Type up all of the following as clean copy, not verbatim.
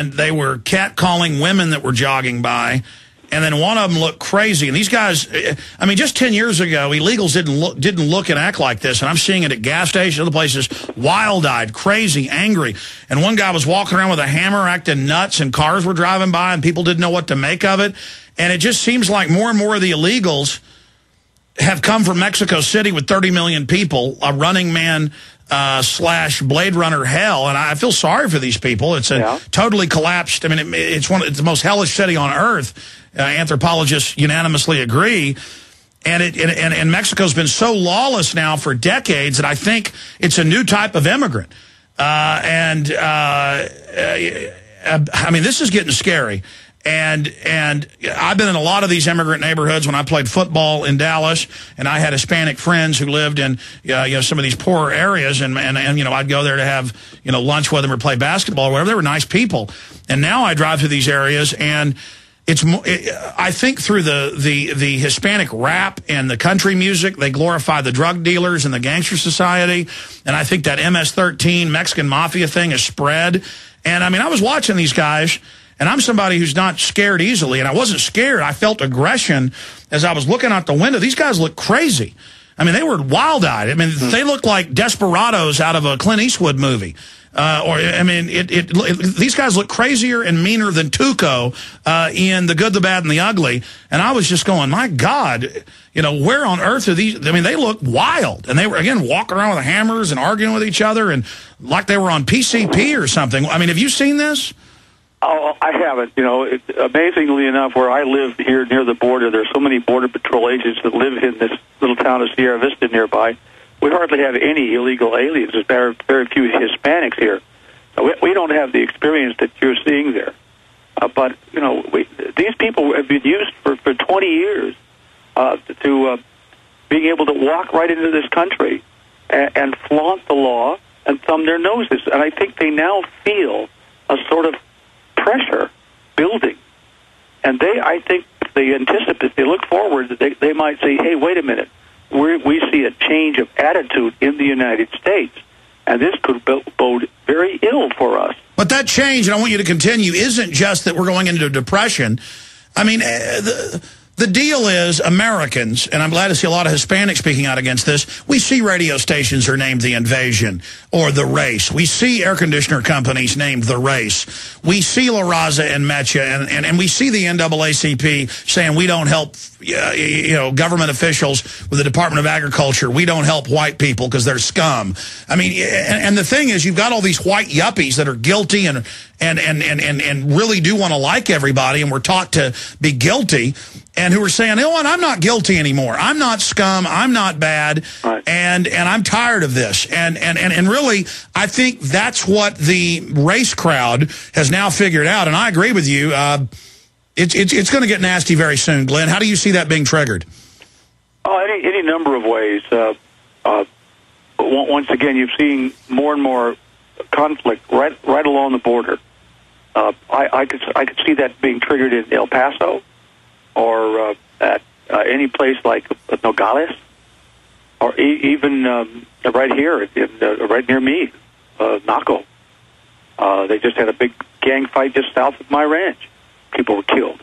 and they were catcalling women that were jogging by. And then one of them looked crazy. And these guys, I mean, just 10 years ago, illegals didn't look and act like this. And I'm seeing it at gas stations, other places, wild-eyed, crazy, angry. And one guy was walking around with a hammer, acting nuts, and cars were driving by, and people didn't know what to make of it. And it just seems like more and more of the illegals have come from Mexico City with 30 million people, a Running Man / Blade Runner hell, and I feel sorry for these people. It's a totally collapsed. I mean, it's the most hellish city on earth. Anthropologists unanimously agree, and Mexico's been so lawless now for decades that I think it's a new type of immigrant. I mean, this is getting scary. And I've been in a lot of these immigrant neighborhoods when I played football in Dallas, and I had Hispanic friends who lived in some of these poorer areas, and I'd go there to have lunch with them or play basketball or whatever. They were nice people. And now I drive through these areas, and I think through the Hispanic rap and the country music, they glorify the drug dealers and the gangster society, and I think that MS-13 Mexican mafia thing has spread. And I mean, I was watching these guys. And I'm somebody who's not scared easily, and I wasn't scared. I felt aggression as I was looking out the window. These guys look crazy. I mean, they were wild-eyed. I mean, they looked like desperados out of a Clint Eastwood movie. These guys look crazier and meaner than Tuco in The Good, the Bad, and the Ugly. And I was just going, my God, where on earth are these? I mean, they look wild. And they were, again, walking around with hammers and arguing with each other and like they were on PCP or something. I mean, have you seen this? Oh, I haven't. Amazingly enough, where I live here near the border, there's so many Border Patrol agents that live in this little town of Sierra Vista nearby. We hardly have any illegal aliens. There's very few Hispanics here. So we don't have the experience that you're seeing there. But these people have been used for 20 years to being able to walk right into this country and flaunt the law and thumb their noses. And I think they now feel a sort of pressure building, and I think if they anticipate, if they look forward, they might say, hey, wait a minute, we see a change of attitude in the United States, and this could bode very ill for us. But that change, and I want you to continue, isn't just that we're going into depression. I mean, the deal is Americans, and I'm glad to see a lot of Hispanics speaking out against this, we see radio stations are named The Invasion or The Race. We see air conditioner companies named The Race. We see La Raza and Mecha, and we see the NAACP saying we don't help government officials with the Department of Agriculture. We don't help white people because they're scum. I mean, and the thing is, you've got all these white yuppies that are guilty and really do want to like everybody, and we're taught to be guilty, and who are saying, you know what, I'm not guilty anymore. I'm not scum. I'm not bad. Right. And I'm tired of this. And really, I think that's what the race crowd has now figured out. And I agree with you. It's going to get nasty very soon. Glenn, how do you see that being triggered? Oh, any number of ways. Once again, you've seen more and more conflict right along the border. I could see that being triggered in El Paso, or at any place like Nogales, or even right here, right near me, Naco. They just had a big gang fight just south of my ranch. People were killed.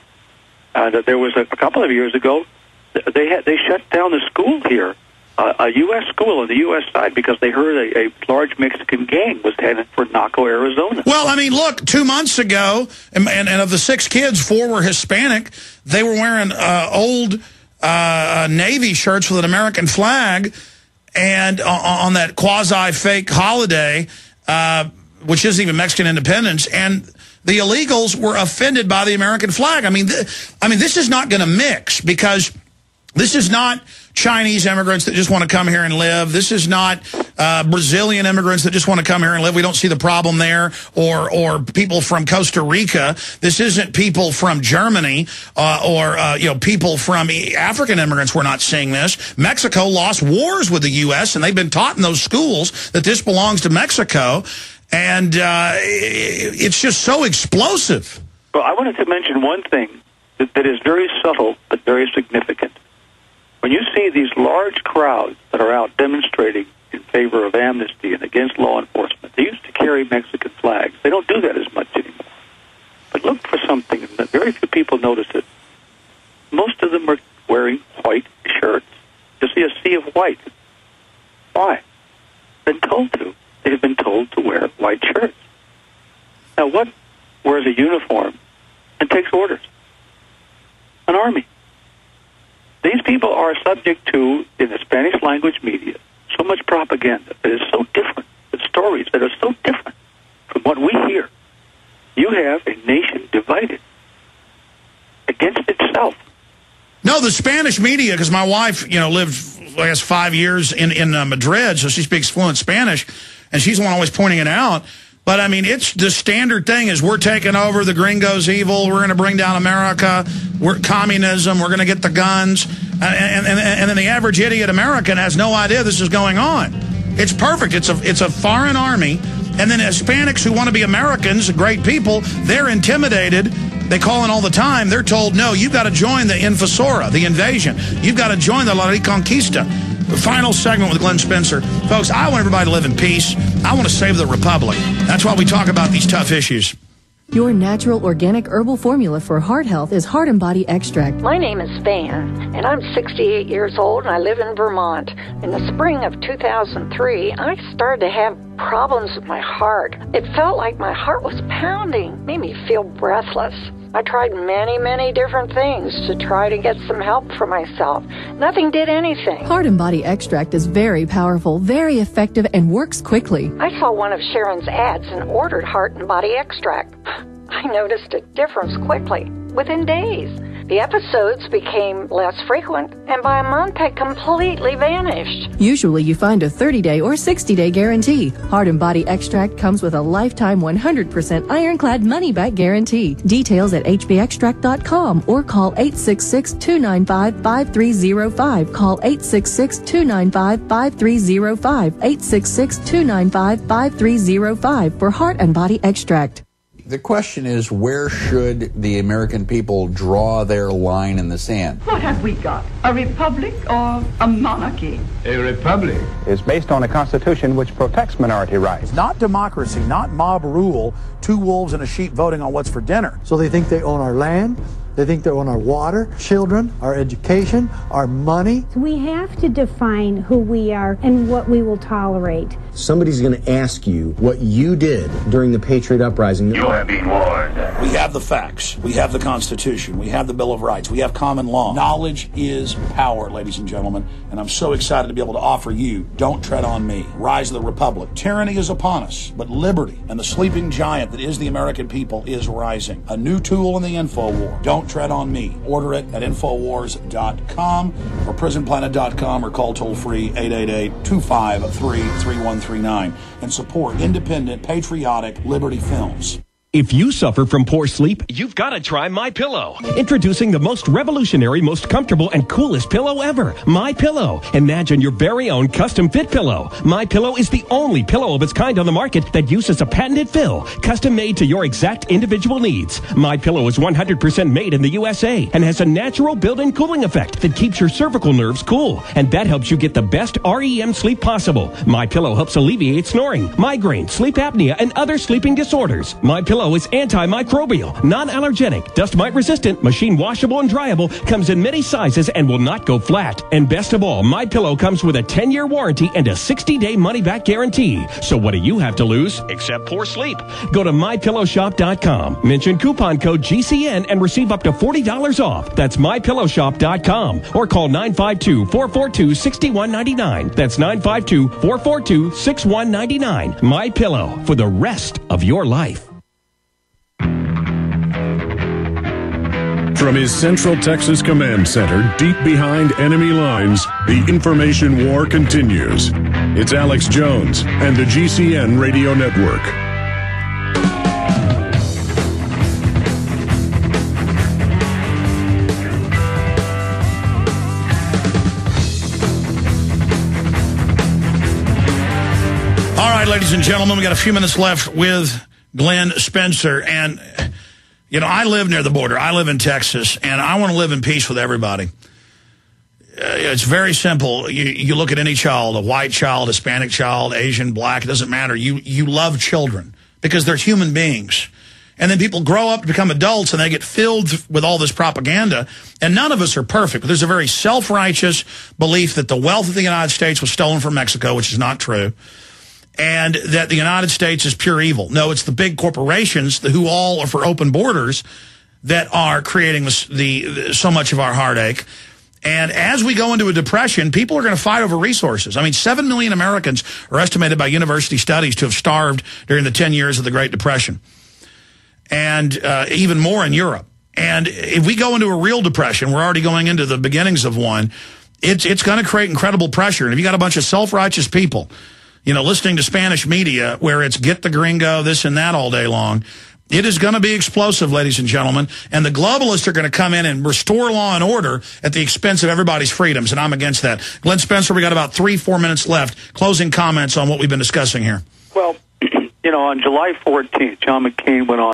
There was a couple of years ago, they shut down the school here, a U.S. school on the U.S. side, because they heard a large Mexican gang was headed for Naco, Arizona. Well, I mean, look, 2 months ago, and of the 6 kids, 4 were Hispanic. They were wearing old Navy shirts with an American flag, and on that quasi-fake holiday, which isn't even Mexican independence, and the illegals were offended by the American flag. I mean, this is not going to mix, because this is not Chinese immigrants that just want to come here and live. This is not Brazilian immigrants that just want to come here and live. We don't see the problem there. Or people from Costa Rica. This isn't people from Germany or people from African immigrants. We're not seeing this. Mexico lost wars with the U.S., and they've been taught in those schools that this belongs to Mexico. And it's just so explosive. Well, I wanted to mention one thing that is very subtle but very significant. When you see these large crowds that are out demonstrating in favor of amnesty and against law enforcement, they used to carry Mexican flags. They don't do that as much anymore. very few people notice it. Most of them are wearing white shirts. You see a sea of white. Why? Been told to. They've been told to wear white shirts. Now, what wears a uniform and takes orders? An army. These people are subject to, in the Spanish language media, so much propaganda that is so different, the stories that are so different from what we hear. You have a nation divided against itself. No, the Spanish media, because my wife, lived, I guess, 5 years in Madrid, so she speaks fluent Spanish, and she's the one always pointing it out. But, I mean, it's the standard thing is we're taking over, the gringo's evil, we're going to bring down America, we're communism, we're going to get the guns, and then the average idiot American has no idea this is going on. It's perfect. It's a foreign army, and then Hispanics who want to be Americans, great people, they're intimidated. They call in all the time. They're told, no, you've got to join the Invasora, the invasion. You've got to join the La Reconquista. The final segment with Glenn Spencer. Folks, I want everybody to live in peace. I want to save the Republic. That's why we talk about these tough issues. Your natural organic herbal formula for heart health is Heart and Body Extract. My name is Van, and I'm 68 years old, and I live in Vermont. In the spring of 2003, I started to have problems with my heart. It felt like my heart was pounding, made me feel breathless. I tried many different things to try to get some help for myself. Nothing did anything. Heart and Body Extract is very powerful, very effective, and works quickly. I saw one of Sharon's ads and ordered Heart and Body Extract. I noticed a difference quickly, within days. The episodes became less frequent, and by a month had completely vanished. Usually you find a 30-day or 60-day guarantee. Heart and Body Extract comes with a lifetime 100% ironclad money-back guarantee. Details at hbextract.com or call 866-295-5305. Call 866-295-5305. 866-295-5305 for Heart and Body Extract. The question is, where should the American people draw their line in the sand? What have we got? A republic or a monarchy? A republic is based on a constitution which protects minority rights. Not democracy, not mob rule, two wolves and a sheep voting on what's for dinner. So they think they own our land, they think they own our water, children, our education, our money. We have to define who we are and what we will tolerate. Somebody's going to ask you what you did during the Patriot Uprising. You have been warned. We have the facts. We have the Constitution. We have the Bill of Rights. We have common law. Knowledge is power, ladies and gentlemen, and I'm so excited to be able to offer you Don't Tread on Me, Rise of the Republic. Tyranny is upon us, but liberty and the sleeping giant that is the American people is rising. A new tool in the info war. Don't Tread on Me. Order it at Infowars.com or PrisonPlanet.com or call toll-free 888-253-3139 and support independent, patriotic Liberty films. If you suffer from poor sleep, you've got to try MyPillow. Introducing the most revolutionary, most comfortable, and coolest pillow ever, MyPillow. Imagine your very own custom-fit pillow. MyPillow is the only pillow of its kind on the market that uses a patented fill, custom-made to your exact individual needs. MyPillow is 100% made in the USA and has a natural built-in cooling effect that keeps your cervical nerves cool, and that helps you get the best REM sleep possible. MyPillow helps alleviate snoring, migraine, sleep apnea, and other sleeping disorders. MyPillow is antimicrobial, non-allergenic, dust mite resistant, machine washable and dryable, comes in many sizes and will not go flat. And best of all, MyPillow comes with a 10-year warranty and a 60-day money-back guarantee. So what do you have to lose except poor sleep? Go to MyPillowShop.com, mention coupon code GCN and receive up to $40 off. That's MyPillowShop.com or call 952-442-6199. That's 952-442-6199. MyPillow for the rest of your life. From his Central Texas Command Center, deep behind enemy lines, the information war continues. It's Alex Jones and the GCN Radio Network. All right, ladies and gentlemen, we got a few minutes left with Glenn Spencer. And, you know, I live near the border. I live in Texas, and I want to live in peace with everybody. It's very simple. You look at any child, a white child, Hispanic child, Asian, black, it doesn't matter. You love children because they're human beings. And then people grow up to become adults, and they get filled with all this propaganda. And none of us are perfect. But there's a very self-righteous belief that the wealth of the United States was stolen from Mexico, which is not true, and that the United States is pure evil. No, it's the big corporations who all are for open borders that are creating so much of our heartache. And as we go into a depression, people are going to fight over resources. I mean, 7 million Americans are estimated by university studies to have starved during the 10 years of the Great Depression. And even more in Europe. And if we go into a real depression, we're already going into the beginnings of one, it's going to create incredible pressure. And if you got a bunch of self-righteous people, you know, listening to Spanish media where it's get the gringo, this and that all day long, it is going to be explosive, ladies and gentlemen. And the globalists are going to come in and restore law and order at the expense of everybody's freedoms, and I'm against that. Glenn Spencer, we got about 3-4 minutes left. Closing comments on what we've been discussing here. Well, you know, on July 14th, John McCain went on